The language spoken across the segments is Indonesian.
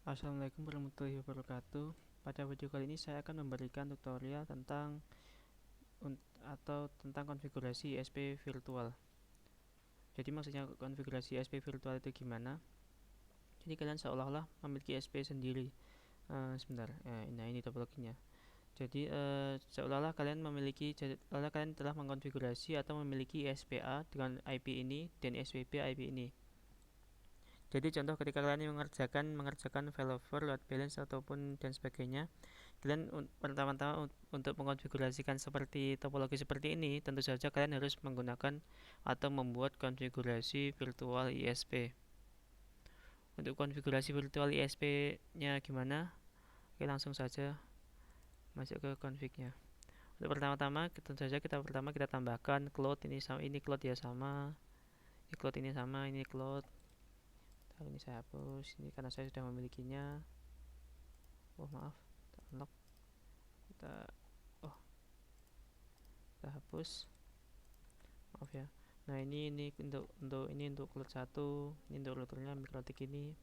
Assalamualaikum warahmatullahi wabarakatuh. Pada video kali ini saya akan memberikan tutorial tentang konfigurasi ISP virtual. Jadi maksudnya konfigurasi ISP virtual itu gimana? Jadi kalian seolah-olah memiliki ISP sendiri. Sebentar, nah ini topologinya. Jadi seolah-olah kalian telah mengkonfigurasi atau memiliki ISPA dengan IP ini dan SPB IP ini. Jadi contoh ketika kalian mengerjakan failover, load balance ataupun dan sebagainya, kalian pertama-tama untuk mengkonfigurasikan seperti topologi seperti ini, tentu saja kalian harus menggunakan atau membuat konfigurasi virtual ISP. Untuk konfigurasi virtual ISP-nya gimana? Oke, langsung saja masuk ke config-nya. Untuk pertama-tama kita tambahkan cloud ini cloud ya sama. Ini cloud ini sama, ini cloud. Ini saya hapus ini karena saya sudah memilikinya. Maaf, kita unlock, kita hapus, maaf ya. Nah ini untuk cloud 1, ini untuk routernya mikrotik ini.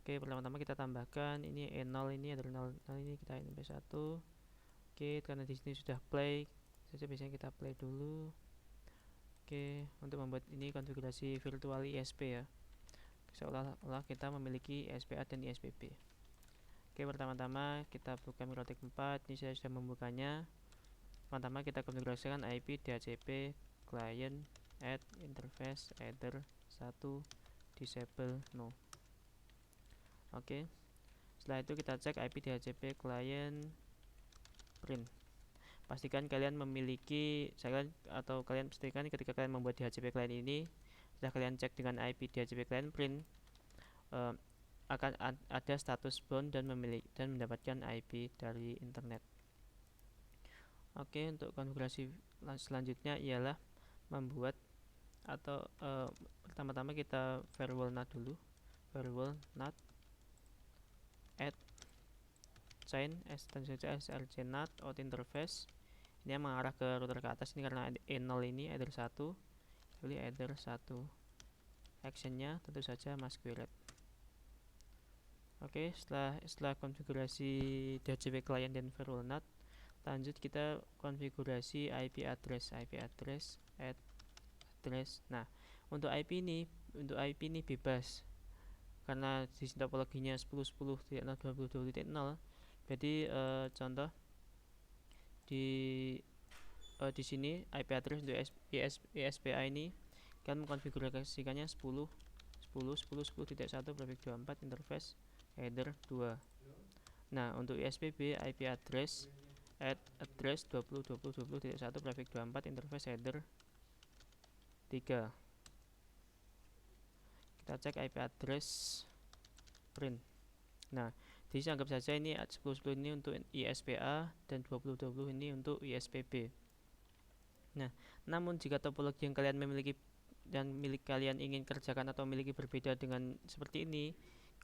Oke, pertama-tama kita tambahkan ini E0, ini ada 0 ini kita ini B1. Oke, karena di sini sudah play saja, biasanya kita play dulu. Oke, untuk membuat ini konfigurasi virtual ISP ya, seolah-olah kita memiliki ISPA dan ISPB. Oke, pertama-tama kita buka mikrotik 4. Ini saya sudah membukanya. Pertama kita konfigurasikan IP DHCP client add interface either 1 disable no. Oke, setelah itu kita cek IP DHCP client print. Pastikan kalian memiliki kalian pastikan ketika kalian membuat DHCP client ini, setelah kalian cek dengan IP DHCP client print, akan ada status bound dan mendapatkan IP dari internet. Oke, untuk konfigurasi selanjutnya ialah membuat atau pertama-tama kita firewall NAT dulu. Firewall NAT add chain src NAT out interface. Ini yang mengarah ke router ke atas ini karena E0 ini header 1. Pilih header 1. Actionnya tentu saja masquerade. Oke, setelah konfigurasi DHCP client dan firewall NAT, lanjut kita konfigurasi IP address add address. Nah, untuk IP ini bebas karena di topologinya 10.10.0.20.0. Jadi contoh di sini IP address untuk ISPA ini kan mengkonfigurasikannya 10.10.10.1/24 interface header 2. Nah, untuk ISPB IP address add address 20.20.20.1/24 interface header 3. Kita cek IP address print. Nah, jadi anggap saja ini 10.10 ini untuk ISPA dan 20.20 ini untuk ISPB. Nah, namun jika topologi yang kalian miliki dan milik kalian ingin kerjakan atau miliki berbeda dengan seperti ini,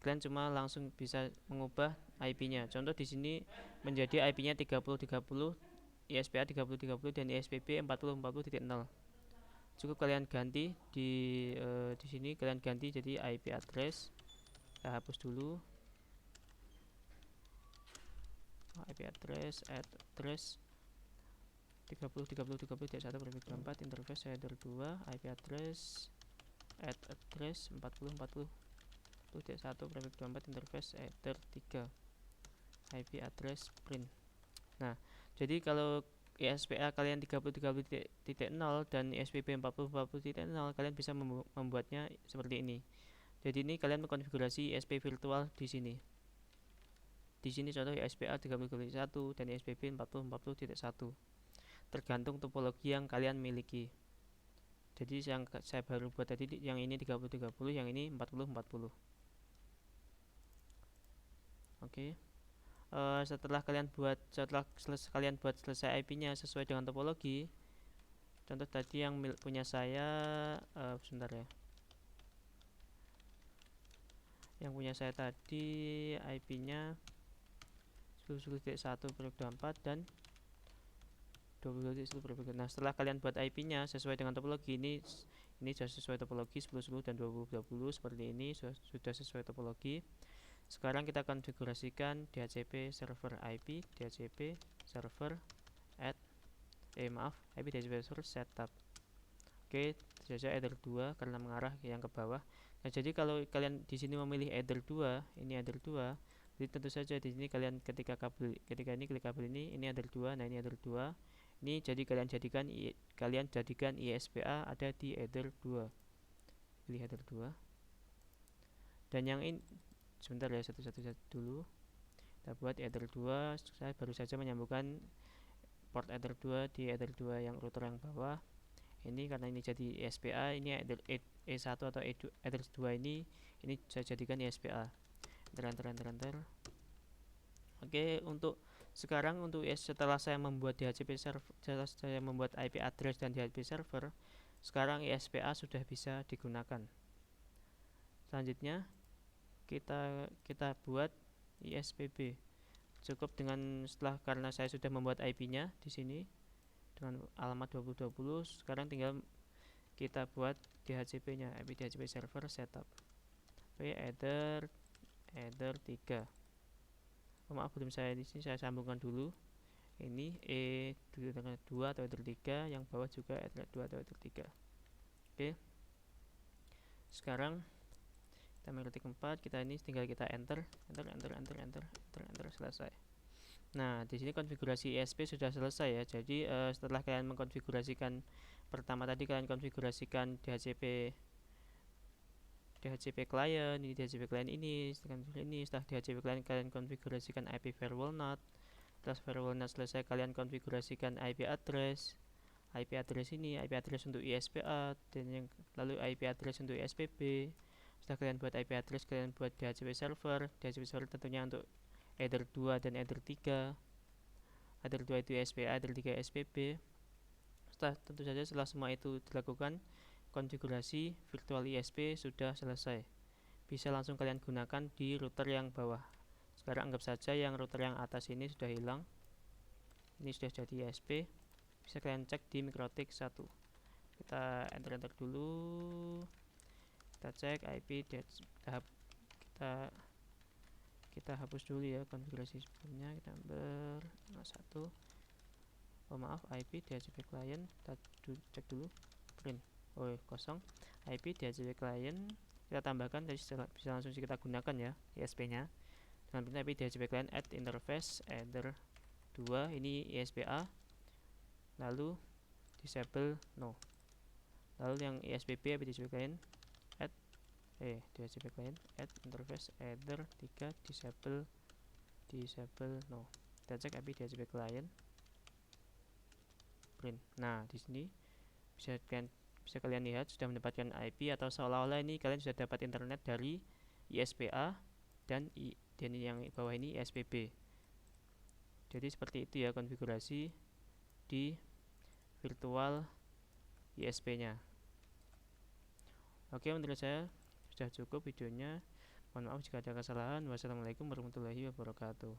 kalian cuma langsung bisa mengubah IP-nya. Contoh di sini menjadi IP-nya 30.30, ISPA 30.30 dan ISPB 40.40.0. Cukup kalian ganti di sini kalian ganti jadi IP address. Kita hapus dulu. IP address add address 30.30.30.1/24 interface header 2 IP address add address 40.40.1/24 interface header 3 IP address print. Nah, jadi kalau ISPA kalian 30.30.0 dan ISPB 40.40.0 kalian bisa membuatnya seperti ini. Jadi ini kalian mengkonfigurasi ISP virtual di sini. Di sini contoh ISPA 30.1 dan ISPB 40.40.1. Tergantung topologi yang kalian miliki. Jadi yang saya baru buat tadi yang ini 30.30, yang ini 40.40. Oke. Setelah kalian buat selesai IP-nya sesuai dengan topologi. Contoh tadi yang punya saya sebentar ya. Yang punya saya tadi IP-nya 10.1/24 dan 20.1/24. Nah, setelah kalian buat IP-nya sesuai dengan topologi ini sudah sesuai topologi 10.10 dan 20.20 seperti ini sudah sesuai topologi. Sekarang kita konfigurasikan DHCP server IP, DHCP server add IP DHCP server setup. Oke, saja header 2 karena mengarah yang ke bawah. Nah, jadi kalau kalian di sini memilih header 2, ini header 2, jadi tentu saja di sini kalian ketika ini klik kabel ini header 2, nah ini header 2. Ini jadi kalian jadikan ISPA ada di header 2. Pilih header 2. Dan yang ini sebentar ya, satu-satu dulu. Kita buat header 2, saya baru saja menyambungkan port header 2 di header 2 yang router yang bawah. Ini karena ini jadi ISPA, ini E1 atau E2, header 2 ini saya jadikan ISPA. Enter. Oke, untuk sekarang setelah saya membuat DHCP server, setelah saya membuat IP address dan DHCP server, sekarang ISPA sudah bisa digunakan. Selanjutnya kita buat ISPB. Cukup dengan karena saya sudah membuat IP-nya di sini dengan alamat 2020, sekarang tinggal kita buat DHCP-nya, IP DHCP server setup. Oke, header 3. Maaf, belum saya di sini, saya sambungkan dulu. Ini E2 atau header 3, yang bawah juga header 2 atau header 3. Oke. Sekarang kita mengetik 4, tinggal kita enter, selesai. Nah, di sini konfigurasi ISP sudah selesai ya. Jadi setelah kalian mengkonfigurasikan pertama tadi kalian konfigurasikan DHCP client, ini DHCP client ini, setelah DHCP client kalian konfigurasikan IP firewall node. Setelah firewall node selesai, kalian konfigurasikan IP address ini, IP address untuk ISPA, dan lalu IP address untuk ISPB. Setelah kalian buat IP address, kalian buat DHCP server tentunya untuk header 2 dan header 3. Header 2 itu ISPA, header 3 SPB. Tentu saja setelah semua itu dilakukan, konfigurasi virtual ISP sudah selesai. Bisa langsung kalian gunakan di router yang bawah. Sekarang anggap saja yang router yang atas ini sudah hilang. Ini sudah jadi ISP. Bisa kalian cek di MikroTik 1. Kita enter dulu. Kita cek IP, kita hapus dulu ya konfigurasi sebelumnya. Kita ambil 1. IP DHCP client, kita cek dulu. Print, kosong. IP DHCP client kita tambahkan, bisa langsung kita gunakan ya ISP nya dengan perintah IP DHCP client add interface header 2, ini ISPA, lalu disable no. Lalu yang ISPB IP DHCP client add DHCP client add interface header 3 disable no. Kita cek IP DHCP client, print. Nah, di sini bisa kalian lihat sudah mendapatkan IP, atau seolah-olah ini kalian sudah dapat internet dari ISPA dan yang bawah ini ISPB. Jadi seperti itu ya konfigurasi di virtual ISP-nya. Oke, menurut saya sudah cukup videonya. Mohon maaf jika ada kesalahan. Wassalamualaikum warahmatullahi wabarakatuh.